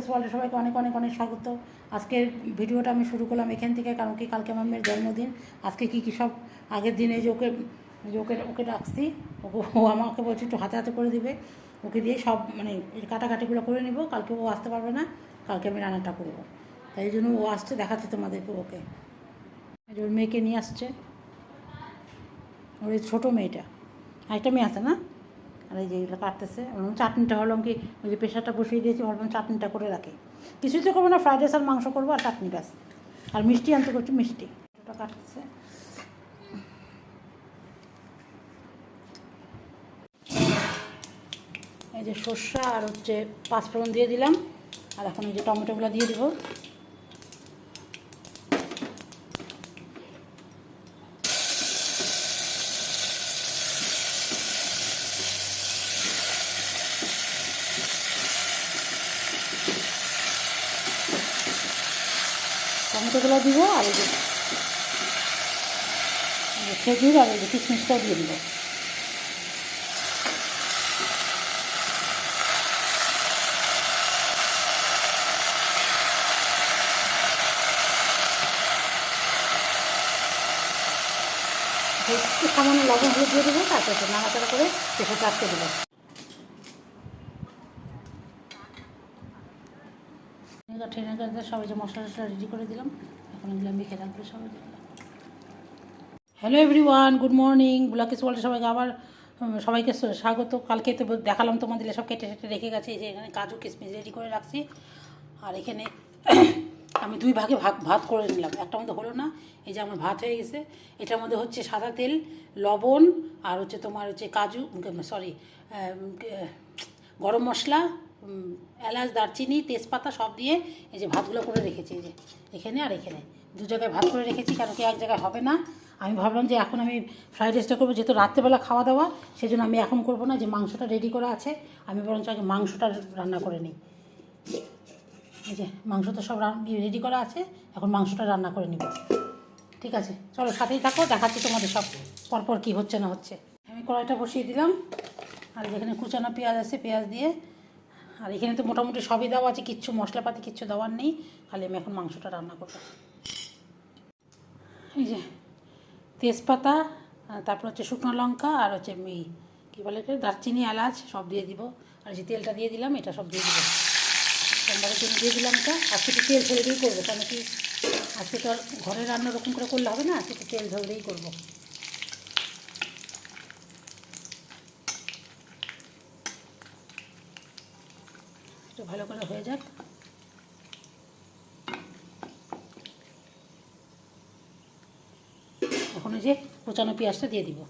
ব্লকেস ওয়ার্ল্ডে সবাইকে অনেক অনেক অনেক স্বাগত। আজকের ভিডিওটা আমি শুরু করলাম এখান থেকে, কারণ কি কালকে আমার মেয়ের জন্মদিন। আজকে কী কী সব আগের দিনে যে ওকে ডাকছি, ও আমাকে বলছে একটু হাতে হাতে করে দিবে, ওকে দিয়ে সব মানে কাটাকাটিগুলো করে নিব। কালকে ও আসতে পারবে না, কালকে আমি রান্নাটা করবো, তাই জন্য ও আসছে দেখাচ্ছে তোমাদেরকে। ওকে ওর মেয়েকে নিয়ে আসছে, ওর এই ছোটো মেয়েটা, আরেকটা মেয়ে আছে না, আর এই যে এগুলো কাটতেছে। চাটনিটা হলাম কি, ওই যে প্রেশারটা বসিয়ে দিয়েছি, ভাবলাম চাটনিটা করে রাখি। কিছুই তো করবো না, ফ্রাইড রাইস আর মাংস করবো আর চাটনি ব্যাস। আর মিষ্টি আনতে করছি, মিষ্টি ওটা কাটতেছে। এই যে সর্ষা আর হচ্ছে পাঁচফোড়ন দিয়ে দিলাম, আর এখন এই যে টমেটোগুলো দিয়ে দিব। টমেটোগুলো দিব, আর এই যে খেজুর আর এই যে কিশমিশটাও দিয়ে দিব। একটু সামান্য লবণ হলুদ দিয়ে দেবো, তারপরে নাড়াচাড়া করে প্রেশারটা আটকে দেবো। ভিনেগার সবাই যে মশলা টশলা রেডি করে দিলাম, এখন এগুলো মেখে রাখবে সবাই। Hello everyone, good morning. ব্লকেস ওয়ার্ল্ডে সবাইকে আবার সবাইকে স্বাগত। কালকে তো দেখালাম তোমাদের, সব কেটে কেটে রেখে গেছে। এই যে এখানে কাজু কিশমিশ রেডি করে রাখছি, আর এখানে আমি দুই ভাগে ভাত করে নিলাম। একটা মধ্যে হলো না, এই যে আমার ভাত হয়ে গেছে। এটার মধ্যে হচ্ছে সাদা তেল, লবণ, আর হচ্ছে তোমার হচ্ছে কাজু, সরি, গরম মশলা, এলাচ, দারচিনি, তেজপাতা সব দিয়ে এই যে ভাতগুলো করে রেখেছি। এই যে এখানে আর এখানে দু জায়গায় ভাত করে রেখেছি, কারণ কি এক জায়গায় হবে না। আমি ভাবলাম যে এখন আমি ফ্রাইড রাইসটা করবো, যেহেতু রাত্রেবেলা খাওয়া দাওয়া, সেই জন্য আমি এখন করবো না। যে মাংসটা রেডি করা আছে, আমি বরঞ্চ আগে মাংসটা রান্না করে নিই। এই যে মাংস তো সব রেডি করা আছে, এখন মাংসটা রান্না করে নিব। ঠিক আছে, চলো সাথেই থাকো, দেখাচ্ছি তোমাদের সব পরপর কী হচ্ছে না হচ্ছে। আমি কড়াইটা বসিয়ে দিলাম, আর যেখানে কুচানো পেঁয়াজ আছে পেঁয়াজ দিয়ে, আর এখানে তো মোটামুটি সবই দেওয়া আছে, কিচ্ছু মশলাপাতি কিচ্ছু দেওয়ার নেই, খালি আমি এখন মাংসটা রান্না করবো। এই যে তেজপাতা, তারপর হচ্ছে শুকনো লঙ্কা, আর হচ্ছে কী বলে দারচিনি, এলাচ সব দিয়ে দিব। আর যে তেলটা দিয়ে দিলাম, এটা সব দিয়ে দিব। সোমবারের জন্য দিয়ে দিলাম এটা। আজকে তো তেল ছেড়ে দিয়েই করবো, কেন কি আজকে তো আর ঘরে রান্না ওরকম করে করলে হবে না, আজকে তো তেল ঝরলেই করবো। একটু ভালো করে হয়ে যাক। এখন এই যে কুচানো পেঁয়াজটা দিয়ে দিব।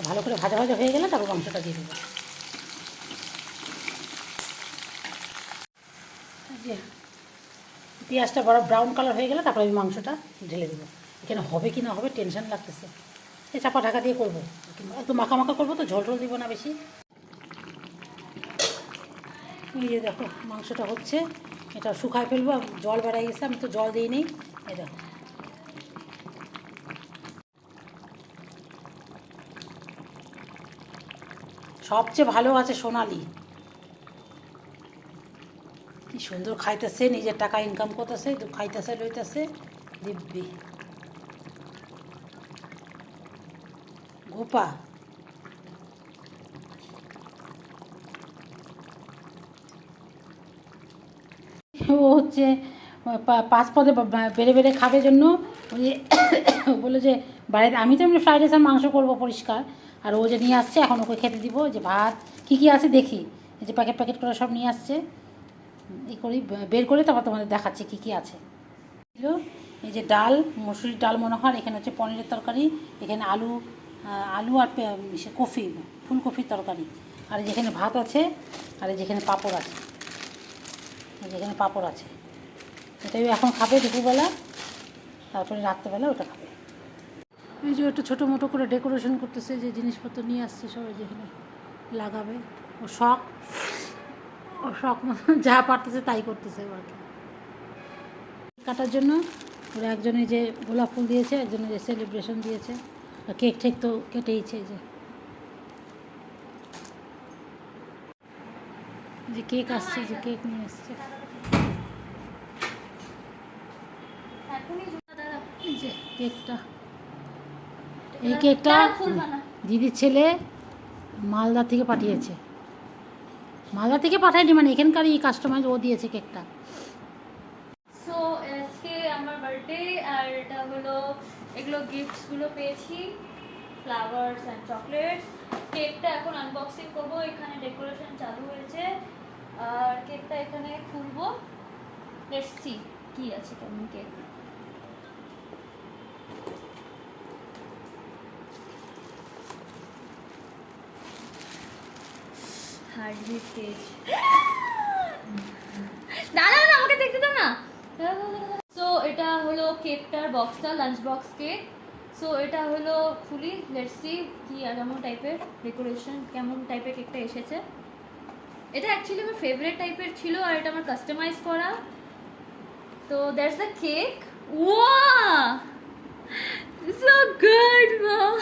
ভালো করে ভাজা ভাজা হয়ে গেলে তারপর মাংসটা দিয়ে দেবো। যে পেঁয়াজটা বড় ব্রাউন কালার হয়ে গেলে তারপর আমি মাংসটা ঢেলে দেবো। এখানে হবে কি না হবে টেনশন লাগতেছে। এই চাপা ঢাকা দিয়ে করবো, একটু মাখা মাখা করবো, তো ঝোল ঝোল দিব না বেশি। এই যে দেখো মাংসটা হচ্ছে, এটা শুকায় ফেলবো, জল বেড়াই গেছে, আমি তো জল দিই নেই। এই দেখো সবচেয়ে ভালো আছে সোনালি, কি সুন্দর খাইতেছে, নিজের টাকা ইনকাম করতেছে, খাইতেছে লইতেছে দিব্যি। গোপা ও হচ্ছে পাঁচ পদে বেড়ে বেড়ে খাবে জন্য ওই বলে যে বাড়িতে, আমি তো এমনি ফ্রাইড রাইস আর মাংস করবো পরিষ্কার, আর ও যে নিয়ে আসছে এখন ওকে খেতে দিব। যে ভাত কী কী আছে দেখি, এই যে প্যাকেট প্যাকেট করে সব নিয়ে আসছে, এই করি বের করে তারপর তোমাদের দেখাচ্ছি কী কী আছে। এই যে ডাল, মসুরির ডাল মনে হয়, এখানে হচ্ছে পনিরের তরকারি, এখানে আলু আলু আর কফি, ফুলকপির তরকারি, আর যেখানে ভাত আছে, আর যেখানে পাঁপড় আছে, যেখানে পাঁপড় আছে। এটাই এখন খাবে দুপুরবেলা, তারপরে রাত্রেবেলা ওটা খাবে। এই যে একটু ছোটো মোটো করে ডেকোরেশন করতেছে, যে জিনিসপত্র নিয়ে আসছে সবাই যেখানে লাগাবে। ও শখ মতো যা পারতেছে তাই করতেছে আর কি। কাটার জন্য ওরা একজনে যে গোলাপ ফুল দিয়েছে, একজনে যে সেলিব্রেশন দিয়েছে, কেক ঠেক তো কেটেইছে। যে যে কেক আসছে, যে কেক নিয়ে আসছে, এই যে কেকটা, এই কেকটা দিদির ছেলে মালদা থেকে পাঠিয়েছে। মালদা থেকে পাঠায়নি, মানে এখানকারই কাস্টমাইজ ও দিয়েছে কেকটা। সো আজকে আমার বার্থডে, আর এটা হলো এগুলো গিফটসগুলো পেয়েছি, ফ্লাওয়ার্স অ্যান্ড চকলেটস। কেকটা এখন আনবক্সিং করবো, এখানে ডেকোরেশন চালু হয়েছে, আর কেকটা এখানে খুলবো। লেটস সি কি আছে কেমন কেক। হার্ডলি তেজ, দাঁড়া না, আমাকে দেখতে দাও না। সো এটা হলো কেকটার বক্সটা, লাঞ্চ বক্স কেক। সো এটা হলো ফুলি, লেটস সি কি আর কেমন টাইপের ডেকোরেশন, কেমন টাইপের কেকটা এসেছে। এটা অ্যাকচুয়ালি আমার ফেভারিট টাইপের ছিল, আর এটা আমার কাস্টমাইজ করা। তো that's the cake. Wow, so good mom.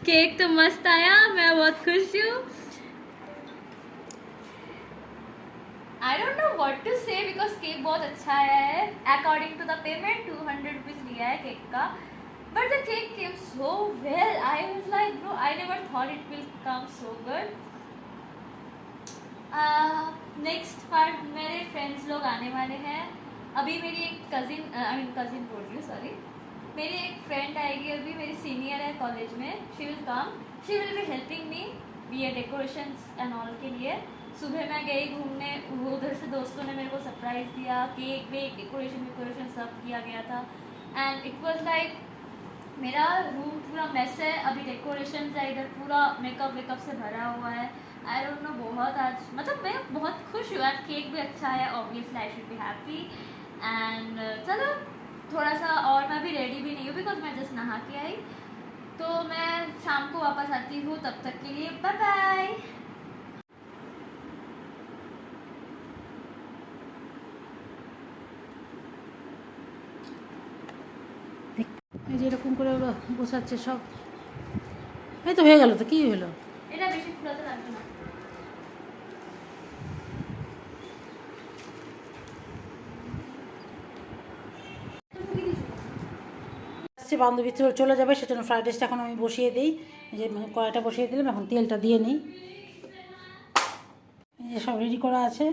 Cake तो मस्त आया, मैं बहुत खुश हूँ। I don't know what to say because cake बहुत अच्छा है। According to the payment 200 rupees लिया है केक का, but the cake came so well. I was like, bro, I never thought it will come so good. Next part मेरे friends लोग आने वाले हैं। अभी मेरी एक कजिन बोल रही हूँ, सॉरी, मेरी एक फ्रेंड आएगी अभी, मेरी सीनियर है कॉलेज में। She will come, she will be helping me ये डेकोरेशंस एंड ऑल के लिए। सुबह मैं गई घूमने, उधर से दोस्तों ने मेरे को सरप्राइज़ दिया, केक वेक डेकोरेशन सब किया गया था। एंड इट वॉज लाइक, मेरा रूम पूरा मेस है, अभी डेकोरेशन है, इधर पूरा मेकअप वेकअप से भरा हुआ है। आई डोंट नो, बहुत आज मतलब मैं बहुत खुश हूँ यार। केक भी अच्छा है, obviously I should be happy. And चलो थोड़ा सा, और मैं भी रेडी भी नहीं हूँ बिकॉज मैं जस्ट नहा के आई। तो मैं शाम को वापस आती हूँ, तब तक के लिए बाय बाय। এই যে এরকম করে ওরা বসাচ্ছে সব। এই তো হয়ে গেল, তো কি হলো? এটা বেশি ফুলাতে লাগবে না। আসছে বান্ধবী চলে যাবে, সেজন্য ফ্রাইড রাইসটা এখন আমি বসিয়ে দিই। যে কড়াইটা বসিয়ে দিলাম, এখন তেলটা দিয়ে নিই। এই যে সব রেডি করা আছে,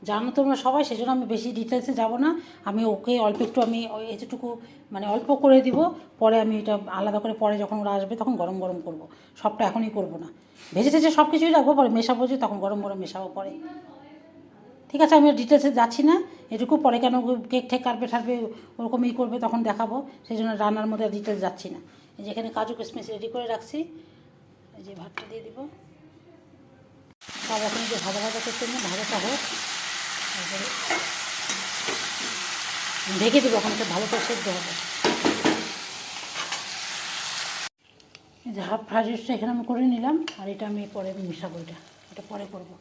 জানো তোমরা সবাই, সেজন্য আমি বেশি ডিটেলসে যাব না। আমি ওকে অল্প একটু, আমি ওই এতটুকু মানে অল্প করে দিব, পরে আমি এটা আলাদা করে পরে যখন ওরা আসবে তখন গরম গরম করব। সবটা এখনই করব না, ভেজে টেজে সব কিছুই রাখবো, পরে মেশাবো, যে তখন গরম গরম মেশাবো পরে। ঠিক আছে, আমি ডিটেলসে যাচ্ছি না এটুকু, পরে কেন কেক ঠেক কাটবে ঠাটবে ওরকমই করবে তখন দেখাবো, সেই জন্য রান্নার মধ্যে ডিটেলস যাচ্ছি না। এই যে এখানে কাজু কিশমিশ রেডি করে রাখছি, এই যে ভাতটা দিয়ে দিব। সব এখন যে ভাজা ভাজা করতে নিয়ে ভাজাটা হোক, তারপরে ঢেকে দেবো, ওখানে তো ভালো করে সেদ্ধ হবে। এই যে হাফ ফ্রাইড রাইসটা এখানে আমি করে নিলাম, আর এটা আমি পরে মিশাবো, এটা পরে করবো।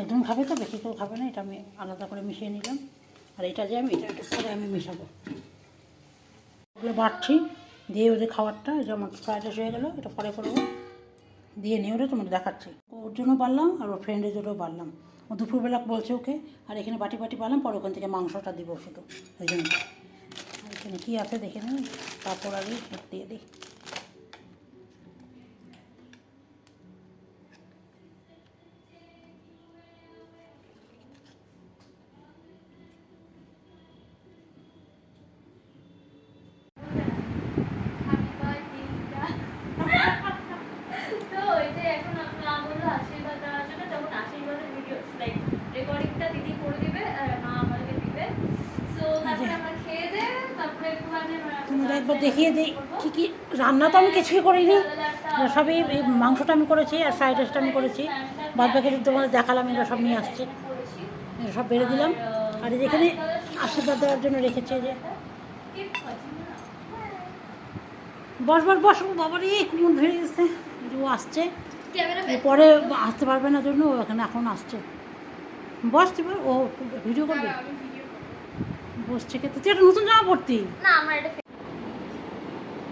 একজন খাবে তো, বেশি কেউ খাবে না, এটা আমি আলাদা করে মিশিয়ে নিলাম। আর এটা যে আমি এটা পরে আমি মেশাবো, ওগুলো বাড়ছি দিয়ে ওদের খাবারটা, এই যে আমার ফ্রাইড রাইস হয়ে গেলো, এটা পরে করবো। দিয়ে নিয়ে ওটা তোমাদের দেখাচ্ছি। ওর জন্য বাড়লাম আর ওর ফ্রেন্ডের জন্যও বাড়লাম, ও দুপুরবেলা বলছে ওকে। আর এখানে বাটি বাটি বাড়লাম, পরে ওখান থেকে মাংসটা দিব শুধু, ওই জন্য। এখানে কী আছে দেখে নিই, কাপড় আগে দিয়ে দিই। তো এটা এখন মা বললো আশীর্বাদ দেওয়ার জন্য, তখন আশীর্বাদের ভিডিও লাইক রেকর্ডিংটা দিদি করে দিবে আর মা আমাদেরকে দিবে। সো তারপরে আমরা খেয়ে দে, তারপরে তোমরা একবার দেখিয়ে দিই কী কী রান্না। তো আমি কিছুই করিনি, সবই এই মাংসটা আমি করেছি আর ফ্রাইড রাইসটা আমি করেছি, বাদ বাকি তোমাদের দেখালাম। এরা সব নিয়ে আসছে, এরা সব বেড়ে দিলাম। আর যেখানে আশীর্বাদ দেওয়ার জন্য রেখেছে, যে বস বস বস, বাবারই কুমন ধরে গেছে, ও আসছে পরে আসতে পারবে না জন্য ও এখানে এখন আসছে। বস তুই, ও ভিডিও করবে, বসছে কে? তুই একটা নতুন জামা পড়তি না, আমার এটা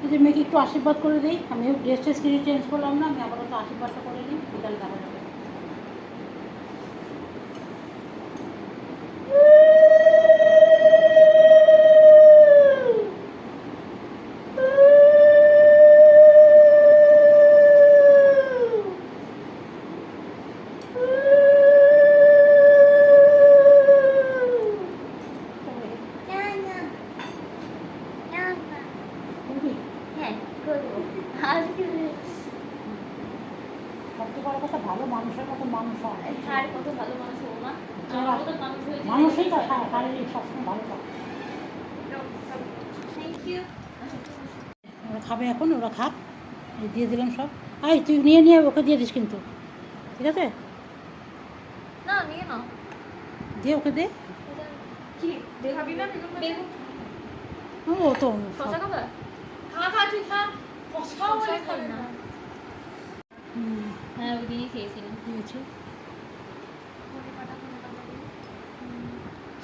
এই যে মেয়েকে একটু আশীর্বাদ করে দিই। আমি ড্রেস ট্রেস কিছু চেঞ্জ করলাম না, আমি আপাতত আশীর্বাদটা করে নিই, বিকালে দেখা যাবে। আর কত ভালো মানুষ ও মা হ্যাঁ। আমার মতো মানুষ হয়েছে মানুষই তো শারীরিক সবসময় ভালো থাকে। থ্যাংক ইউ ওরা খাবে এখন, ওরা খাক, এই দিয়ে দিলাম সব। এই তুই নিয়ে নিয়ে ওকে দিয়ে দিস কিন্তু, ঠিক আছে? না নিয়ে নাও দিয়ে ওকে দে। কি দেখাবি না বেগুন ও তো শশা খাবা খা তুই খা শশা বলে খাবি না হ্যাঁ ওই দিনই খেয়েছিলাম দিয়েছি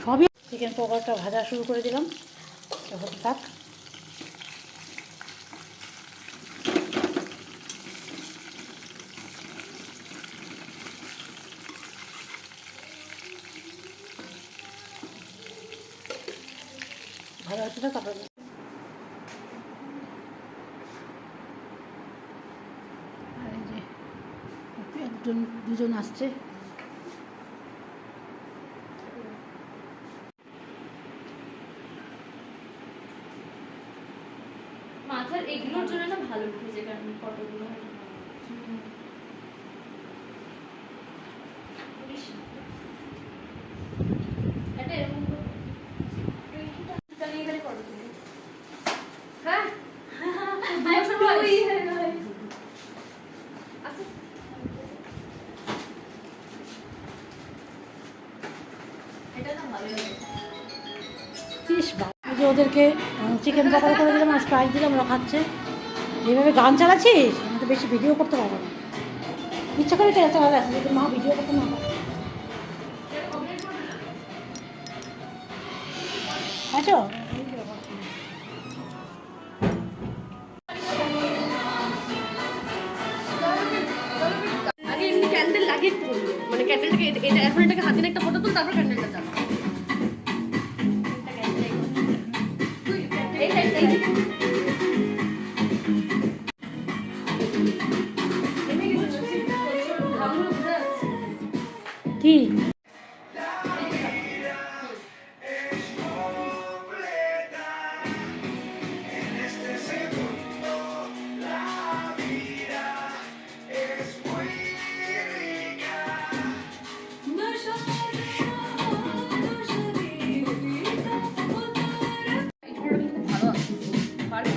সবই। চিকেন পকোড়াটা ভাজা শুরু করে দিলাম, হতে থাক। ভালো হচ্ছে না তারপরে আর এই যে একজন দুজন আসছে। মাথার এগুলোর জন্য না ভালো উঠেছে কারণ ফটোগুলো এটা এরকম এখানে করো তুমি হ্যাঁ এটা না ভালো লাগে যে ওদেরকে চিকেন পকোড়া করে দিলাম আর স্প্রাইট দিলাম, ওরা খাচ্ছে। এইভাবে গান চালাচ্ছিস, আমি তো বেশি ভিডিও করতে পারবো না। ইচ্ছা করে তো চালা যাচ্ছে, যদি মা ভিডিও করতে না পারে। আচ্ছা আগে এমনি ক্যান্ডেল লাগিয়ে করবো, মানে ক্যান্ডেলটাকে এটা এখন এটাকে হাতে নিয়ে একটা ফটো তুল, তারপর ক্যান্ডেলটা চাপ। কি ভালো আছে পারবে।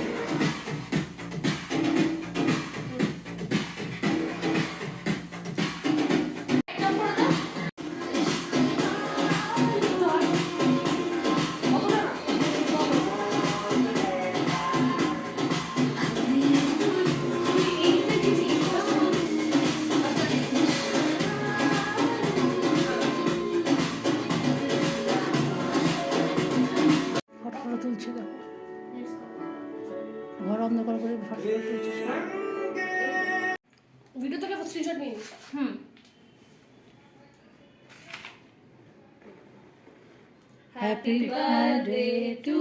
ফটো তুলছে, দেখো ঘর অন্ধকার করে ফটো তুলছে। ভিডিও থেকে স্ক্রিনশট নিয়ে নিস। Happy birthday to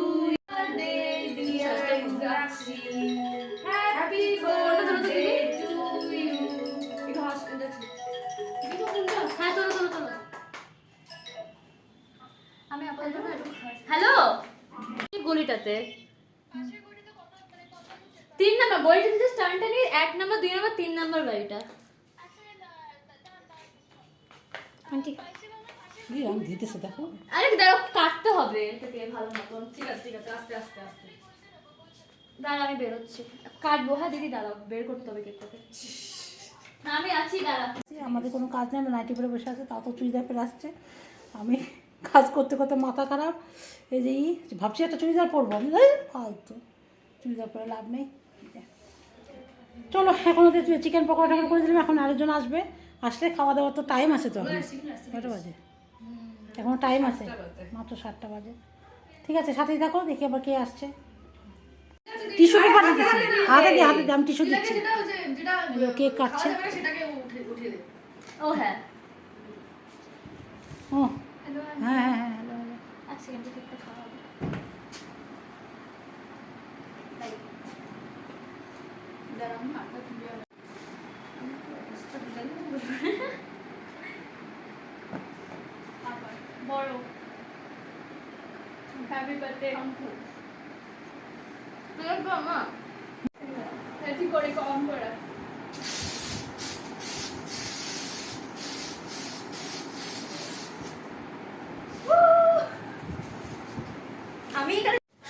happy birthday to you. এটা হাস এটা ছিল। হ্যাঁ তোলো তোলো তোলো। আমি আপাতত হ্যালো এই গলিটাতে 3 নাম্বার গলিটা যে স্ট্যান্ডটা নিয়ে 1 নাম্বার 2 নাম্বার 3 নাম্বার বাড়িটা আন্টি আমি দিতেছে, দেখো আরে দাঁড়াও কাটতে হবে এটাকে ভালো মতন ঠিক আছে আস্তে আস্তে আস্তে। দাঁড়া আমি বেরোচ্ছি কাটবো হ্যাঁ দিদি দাঁড়াও বের করতে হবে কেকটাকে না আমি আছি দাঁড়া আমাদের কোনো কাজ নেই, আমরা নাইটি পরে বসে আছে, তাও তো চুড়িদার পরে আসছে। আমি কাজ করতে করতে মাথা খারাপ। এই যে ভাবছি একটা চুড়িদার পরবো, আমি ফালতু চুড়িদার পরে লাভ নেই। চলো এখন ওদের চিকেন পকোড়া করে দিলাম, এখন আরেকজন আসবে, আসলে খাওয়া দাওয়ার তো টাইম আছে তো। কটা বাজে? এখনো টাইম আছে, মাত্র 7টা বাজে। ঠিক আছে সাথেই থাকো, দেখি আবার কে আসছে। টিস্যু পেপার দিচ্ছি, হাতে দিয়ে আমি টিস্যু দিচ্ছি। কেক কাটছে। সেটাকে উঠিয়ে দে। ও হ্যাঁ ও হ্যাঁ হ্যাঁ হ্যাঁ হ্যালো হ্যালো। এক সেকেন্ড কেকটা খাওয়া হবে দাঁড়া আমি হাতটা তুলে আমি তো অবস্থা দিলাম আবার বড় হ্যাপি বার্থডে আঙ্কু তোর বাবা হ্যাপি করে কম করে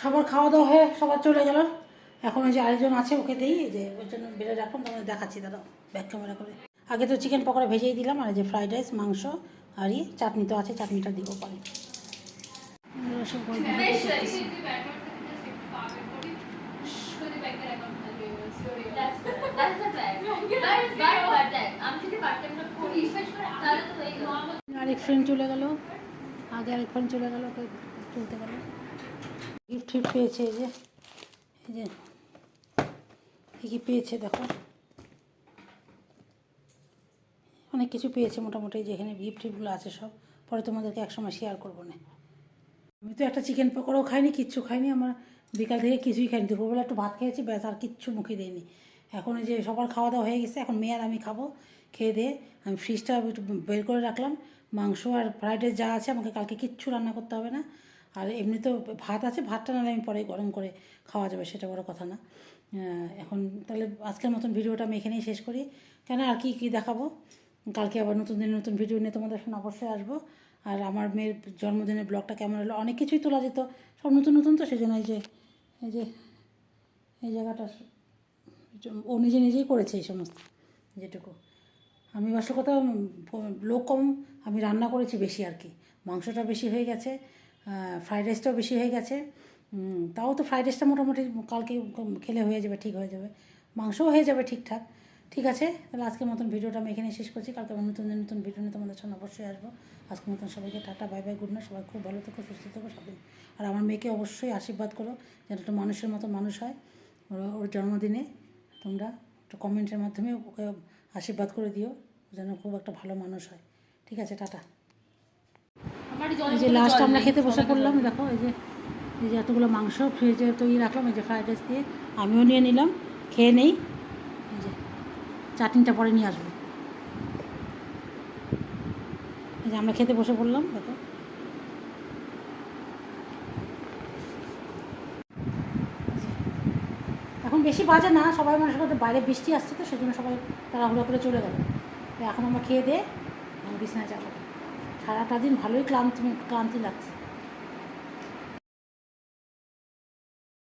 সবার খাওয়া দাওয়া হয়ে সবার চলে গেল। এখন ওই যে আরেকজন আছে ওকে দিই, এই যে ওর জন্য বেড়ে রাখুন, তোমাদের দেখাচ্ছি দাদা ব্যাক ক্যামেরা করে। আগে তো চিকেন পকোড়া ভেজেই দিলাম, আর এই যে ফ্রাইড রাইস, মাংস আর চাটনি তো আছে, চাটনিটা দিব পরে। That's the plan. But আমি যদি পার্ট টাইমটা করি তাহলে তো এই আরেক ফ্রেন্ড চলে গেল, আগে আরেক ফ্রেন্ড চলে গেল, ওকে চলতে গেল। গিফট টিফট পেয়েছে, এই যে কী কী পেয়েছে দেখো, অনেক কিছু পেয়েছে মোটামুটি। যেখানে গিফট টিফটগুলো আছে সব পরে তোমাদেরকে একসময় শেয়ার করবো না। আমি তো একটা চিকেন পকোড়াও খাইনি, কিচ্ছু খাইনি, আমার বিকাল থেকে কিছুই খাইনি। দুপুরবেলা একটু ভাত খেয়েছি, ব্যাস, আর কিচ্ছু মুখে দিইনি। এখন এই যে সবার খাওয়া দাওয়া হয়ে গেছে, এখন মেয়ে আর আমি খাবো। খেয়ে দিয়ে আমি ফ্রিজটা একটু বের করে রাখলাম, মাংস আর ফ্রাইড রাইস যা আছে, আমাকে কালকে কিচ্ছু রান্না করতে হবে না। আর এমনি তো ভাত আছে, ভাতটা নাহলে আমি পরে গরম করে খাওয়া যাবে, সেটা বড় কথা না। এখন তাহলে আজকের মতন ভিডিওটা আমি এখানেই শেষ করি। কেন আর কি দেখাবো, কালকে আবার নতুন দিন নতুন ভিডিও নিয়ে তোমাদের সামনে অবশ্যই আসবো। আর আমার মেয়ের জন্মদিনের ব্লগটা কেমন হলো, অনেক কিছুই তোলা যেত, সব নতুন নতুন, তো সেই জন্য এই জায়গাটা ও নিজেই করেছে এই সমস্ত যেটুকু। আমি আসল কথা, লোক কম, আমি রান্না করেছি বেশি আর কি। মাংসটা বেশি হয়ে গেছে, ফ্রাইড রাইসটাও বেশি হয়ে গেছে। তাও তো ফ্রাইড রাইসটা মোটামুটি কালকে খেলে হয়ে যাবে, ঠিক হয়ে যাবে, মাংসও হয়ে যাবে ঠিকঠাক। ঠিক আছে, তাহলে আজকের মতন ভিডিওটা আমি এখানে শেষ করছি। কালকে আমার নতুন ভিডিও নিয়ে তোমাদের সামনে অবশ্যই আসবো। আজকের মতন সবাইকে tata, bye bye, good night. সবাই খুব ভালো থেকো, সুস্থ থেকো, সাবধান। আর আমার মেয়েকে অবশ্যই আশীর্বাদ করো যেন একটা মানুষের মতো মানুষ হয়। ওর জন্মদিনে তোমরা একটু কমেন্টের মাধ্যমে ওকে আশীর্বাদ করে দিও যেন খুব একটা ভালো মানুষ হয়। ঠিক আছে, টাটা। এই যে লাস্ট আমরা খেতে বসে পড়লাম, দেখো এই যে এতগুলো মাংস ফ্রিজে তৈরি রাখলাম, এই যে ফ্রাইড রাইস দিয়ে আমিও নিয়ে নিলাম, খেয়ে নেই। এই যে চাটনিটা পরে নিয়ে আসবো। এই যে আমরা খেতে বসে পড়লাম, দেখো। এখন বেশি বাজে না, সবাই মানুষের কাছে বাইরে বৃষ্টি আসছে, তো সেজন্য সবাই তাড়াহুড়ো করে চলে গেল। তো এখন আমরা খেয়ে দিয়ে বিছানায় যাবো। সারাটা দিন ভালোই ক্লান্তি লাগছে।